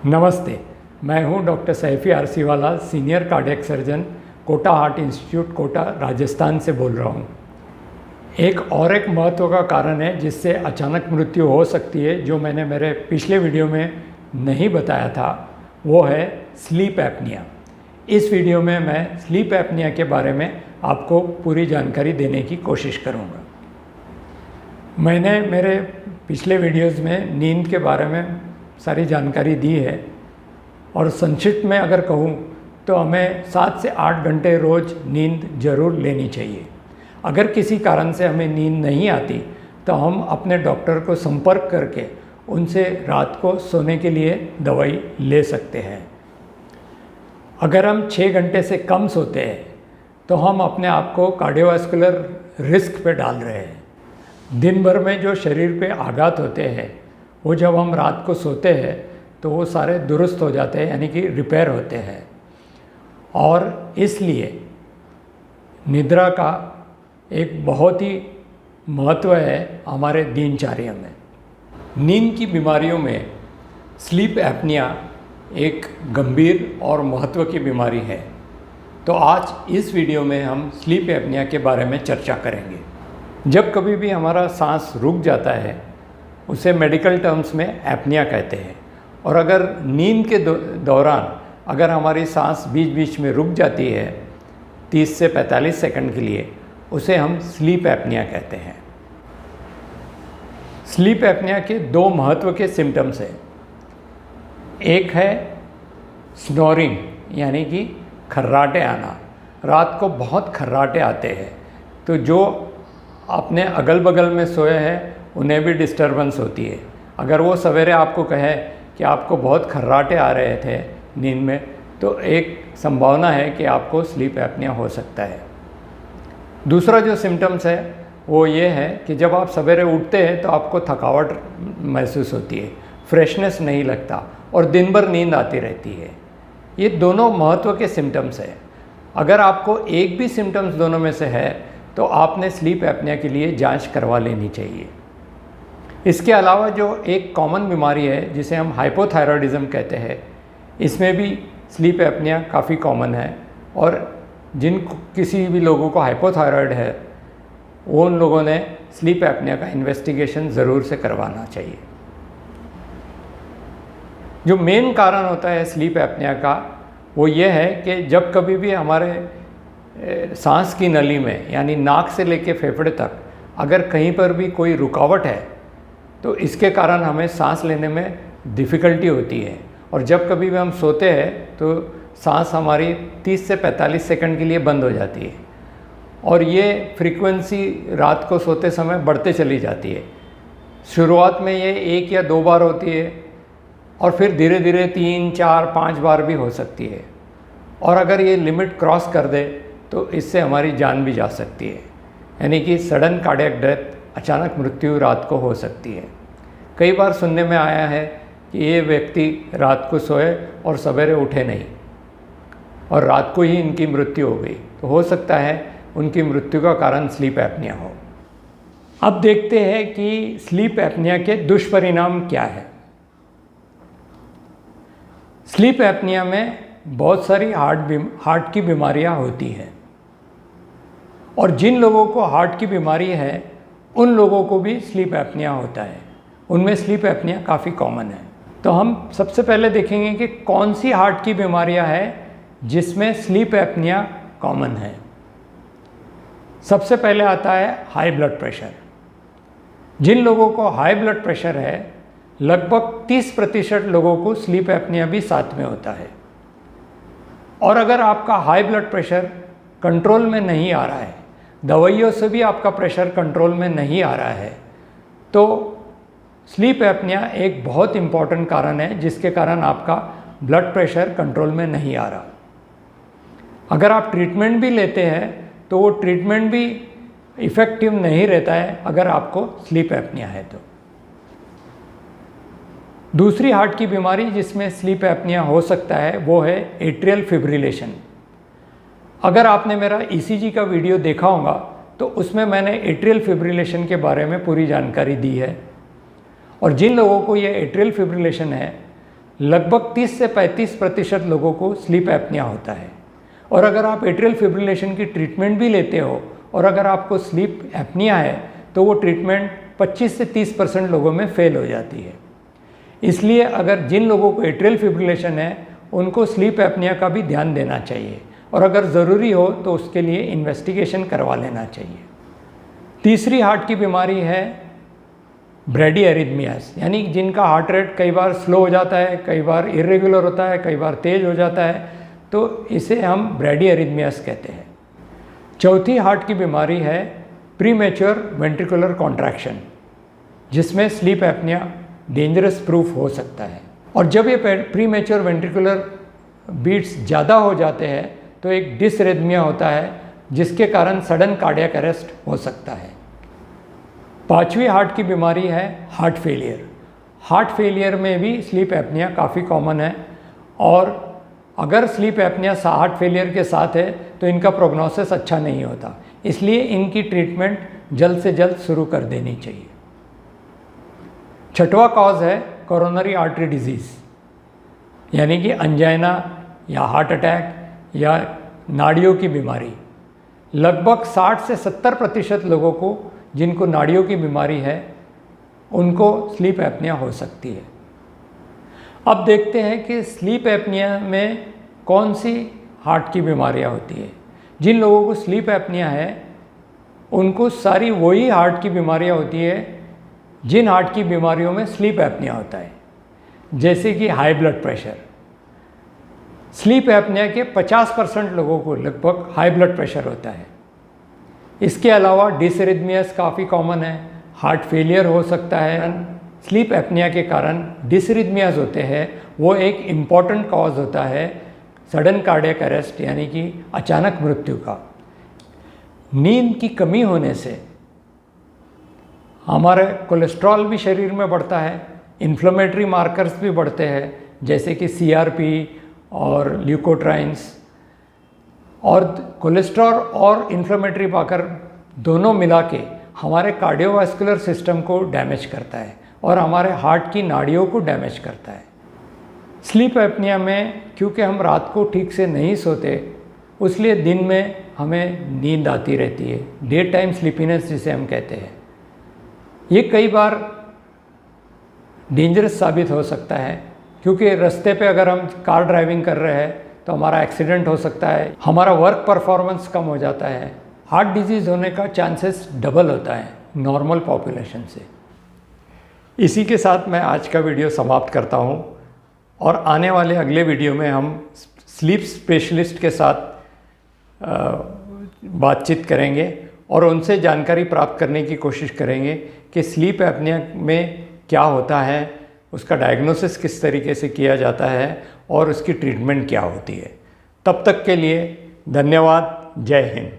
नमस्ते, मैं हूं doctor Saifi Arsiwala, senior cardiac surgeon, Kota heart institute, Kota, Rajasthan से बोल रहा हूं। एक महत्व का कारण है जिससे अचानक मृत्यु हो सकती है, जो मैंने मेरे पिछले वीडियो में नहीं बताया था, वो है स्लीप एपनिया। इस वीडियो में मैं स्लीप एपनिया के बारे में आपको पूरी जानकारी देने की कोशिश करूँगा। मैंने मेरे पिछले वीडियोज़ में नींद के बारे में सारी जानकारी दी है और संक्षिप्त में अगर कहूँ तो हमें 7 से 8 घंटे रोज़ नींद ज़रूर लेनी चाहिए। अगर किसी कारण से हमें नींद नहीं आती तो हम अपने डॉक्टर को संपर्क करके उनसे रात को सोने के लिए दवाई ले सकते हैं। अगर हम 6 घंटे से कम सोते हैं तो हम अपने आप को कार्डियोवास्कुलर रिस्क पे डाल रहे हैं। दिन भर में जो शरीर पे आघात होते हैं वो जब हम रात को सोते हैं तो वो सारे दुरुस्त हो जाते हैं, यानी कि रिपेयर होते हैं। और इसलिए निद्रा का एक बहुत ही महत्व है हमारे दिनचर्या में। नींद की बीमारियों में स्लीप एपनिया एक गंभीर और महत्व की बीमारी है। तो आज इस वीडियो में हम स्लीप एपनिया के बारे में चर्चा करेंगे। जब कभी भी हमारा सांस रुक जाता है उसे मेडिकल टर्म्स में एपनिया कहते हैं। और अगर नींद के दौरान अगर हमारी सांस बीच बीच में रुक जाती है 30 से 45 सेकंड के लिए, उसे हम स्लीप एपनिया कहते हैं। स्लीप एपनिया के 2 महत्व के सिम्टम्स हैं। एक है स्नोरिंग, यानी कि खर्राटे आना। रात को बहुत खर्राटे आते हैं तो जो अपने अगल बगल में सोए हैं उन्हें भी डिस्टर्बेंस होती है। अगर वो सवेरे आपको कहे कि आपको बहुत खर्राटे आ रहे थे नींद में, तो एक संभावना है कि आपको स्लीप एपनिया हो सकता है। दूसरा जो सिम्टम्स है वो ये है कि जब आप सवेरे उठते हैं तो आपको थकावट महसूस होती है, फ्रेशनेस नहीं लगता और दिन भर नींद आती रहती है। ये दोनों महत्व के सिम्टम्स हैं। अगर आपको एक भी सिम्टम्स दोनों में से है तो आपने स्लीप एपनिया के लिए जांच करवा लेनी चाहिए। इसके अलावा जो एक कॉमन बीमारी है जिसे हम हाइपोथायरॉयडिज्म कहते हैं, इसमें भी स्लीप एपनिया काफ़ी कॉमन है। और किसी भी लोगों को हाइपोथायरॉयड है वो उन लोगों ने स्लीप एपनिया का इन्वेस्टिगेशन ज़रूर से करवाना चाहिए। जो मेन कारण होता है स्लीप एपनिया का वो ये है कि जब कभी भी हमारे सांस की नली में, यानी नाक से लेके फेफड़े तक, अगर कहीं पर भी कोई रुकावट है तो इसके कारण हमें सांस लेने में डिफ़िकल्टी होती है। और जब कभी भी हम सोते हैं तो सांस हमारी 30 से 45 सेकंड के लिए बंद हो जाती है और ये फ्रीक्वेंसी रात को सोते समय बढ़ते चली जाती है। शुरुआत में ये 1 या 2 बार होती है और फिर धीरे धीरे 3, 4, 5 बार भी हो सकती है। और अगर ये लिमिट क्रॉस कर दे तो इससे हमारी जान भी जा सकती है, यानी कि सडन कार्डियक डेथ, अचानक मृत्यु रात को हो सकती है। कई बार सुनने में आया है कि ये व्यक्ति रात को सोए और सवेरे उठे नहीं और रात को ही इनकी मृत्यु हो गई। तो हो सकता है उनकी मृत्यु का कारण स्लीप एपनिया हो। अब देखते हैं कि स्लीप एपनिया के दुष्परिणाम क्या है। स्लीप एपनिया में बहुत सारी हार्ट की बीमारियां होती हैं और जिन लोगों को हार्ट की बीमारी है उन लोगों को भी स्लीप एपनिया होता है। उनमें स्लीप एपनिया काफ़ी कॉमन है। तो हम सबसे पहले देखेंगे कि कौन सी हार्ट की बीमारियां हैं जिसमें स्लीप एपनिया कॉमन है। सबसे पहले आता है हाई ब्लड प्रेशर। जिन लोगों को हाई ब्लड प्रेशर है लगभग 30% लोगों को स्लीप एपनिया भी साथ में होता है। और अगर आपका हाई ब्लड प्रेशर कंट्रोल में नहीं आ रहा है, दवाइयों से भी आपका प्रेशर कंट्रोल में नहीं आ रहा है, तो स्लीप एपनिया एक बहुत इम्पॉर्टेंट कारण है जिसके कारण आपका ब्लड प्रेशर कंट्रोल में नहीं आ रहा। अगर आप ट्रीटमेंट भी लेते हैं तो वो ट्रीटमेंट भी इफ़ेक्टिव नहीं रहता है अगर आपको स्लीप एपनिया है तो। दूसरी हार्ट की बीमारी जिसमें स्लीप एपनिया हो सकता है वो है एट्रियल फिब्रिलेशन। अगर आपने मेरा ईसीजी का वीडियो देखा होगा तो उसमें मैंने एट्रियल फिब्रिलेशन के बारे में पूरी जानकारी दी है। और जिन लोगों को ये एट्रियल फिब्रिलेशन है लगभग 30 से 35% लोगों को स्लीप एपनिया होता है। और अगर आप एट्रियल फिब्रिलेशन की ट्रीटमेंट भी लेते हो और अगर आपको स्लीप एपनिया है तो वो ट्रीटमेंट 25 से 30% लोगों में फेल हो जाती है। इसलिए अगर जिन लोगों को एट्रियल फिब्रिलेशन है उनको स्लीप एपनिया का भी ध्यान देना चाहिए और अगर ज़रूरी हो तो उसके लिए इन्वेस्टिगेशन करवा लेना चाहिए। तीसरी हार्ट की बीमारी है ब्रैडी एरिथमियास, यानी जिनका हार्ट रेट कई बार स्लो हो जाता है, कई बार इरेगुलर होता है, कई बार तेज़ हो जाता है, तो इसे हम ब्रैडी एरिथमियास कहते हैं। चौथी हार्ट की बीमारी है प्रीमेच्योर वेंट्रिकुलर कॉन्ट्रैक्शन, जिसमें स्लीप एपनिया डेंजरस प्रूफ हो सकता है। और जब ये प्रीमेच्योर वेंट्रिकुलर बीट्स ज़्यादा हो जाते हैं तो एक डिसरिथमिया होता है जिसके कारण सडन कार्डियक अरेस्ट हो सकता है। पांचवी हार्ट की बीमारी है हार्ट फेलियर। हार्ट फेलियर में भी स्लीप एपनिया काफ़ी कॉमन है और अगर स्लीप एपनिया हार्ट फेलियर के साथ है तो इनका प्रोग्नोसिस अच्छा नहीं होता, इसलिए इनकी ट्रीटमेंट जल्द से जल्द शुरू कर देनी चाहिए। छठवां कॉज है कोरोनरी आर्टरी डिजीज़, यानी कि अंजाइना या हार्ट अटैक या नाड़ियों की बीमारी। लगभग 60 से 70% लोगों को जिनको नाड़ियों की बीमारी है उनको स्लीप एपनिया हो सकती है। अब देखते हैं कि स्लीप एपनिया में कौन सी हार्ट की बीमारियां होती है। जिन लोगों को स्लीप एपनिया है उनको सारी वही हार्ट की बीमारियां होती है जिन हार्ट की बीमारियों में स्लीप एपनिया होता है, जैसे कि high blood pressure. Sleep apnoea के 50% लोगों को लगभग हाई ब्लड प्रेशर होता है। इसके अलावा डिसरिथमियास काफ़ी कॉमन है, हार्ट फेलियर हो सकता है। स्लीप एपनिया के कारण डिसरिथमियास होते हैं, वो एक इम्पॉर्टेंट कॉज होता है सडन कार्डियक अरेस्ट, यानी कि अचानक मृत्यु का। नींद की कमी होने से हमारे कोलेस्ट्रॉल भी शरीर में बढ़ता है, इन्फ्लेमेटरी मार्कर्स भी बढ़ते हैं जैसे कि CRP और ल्यूकोट्राइन्स, और कोलेस्ट्रॉल और इन्फ्लेमेटरी मार्कर दोनों मिला के हमारे कार्डियोवास्कुलर सिस्टम को डैमेज करता है और हमारे हार्ट की नाड़ियों को डैमेज करता है। स्लीप एपनिया में क्योंकि हम रात को ठीक से नहीं सोते, इसलिए दिन में हमें नींद आती रहती है, डे टाइम स्लीपीनेस जिसे हम कहते हैं। ये कई बार डेंजरस साबित हो सकता है क्योंकि रास्ते पे अगर हम कार ड्राइविंग कर रहे हैं तो हमारा एक्सीडेंट हो सकता है, हमारा वर्क परफॉर्मेंस कम हो जाता है, हार्ट डिजीज़ होने का चांसेस डबल होता है नॉर्मल पॉपुलेशन से। इसी के साथ मैं आज का वीडियो समाप्त करता हूँ और आने वाले अगले वीडियो में हम स्लीप स्पेशलिस्ट के साथ बातचीत करेंगे और उनसे जानकारी प्राप्त करने की कोशिश करेंगे कि स्लीप एपनिया में क्या होता है, उसका डायग्नोसिस किस तरीके से किया जाता है और उसकी ट्रीटमेंट क्या होती है। तब तक के लिए धन्यवाद। जय हिंद।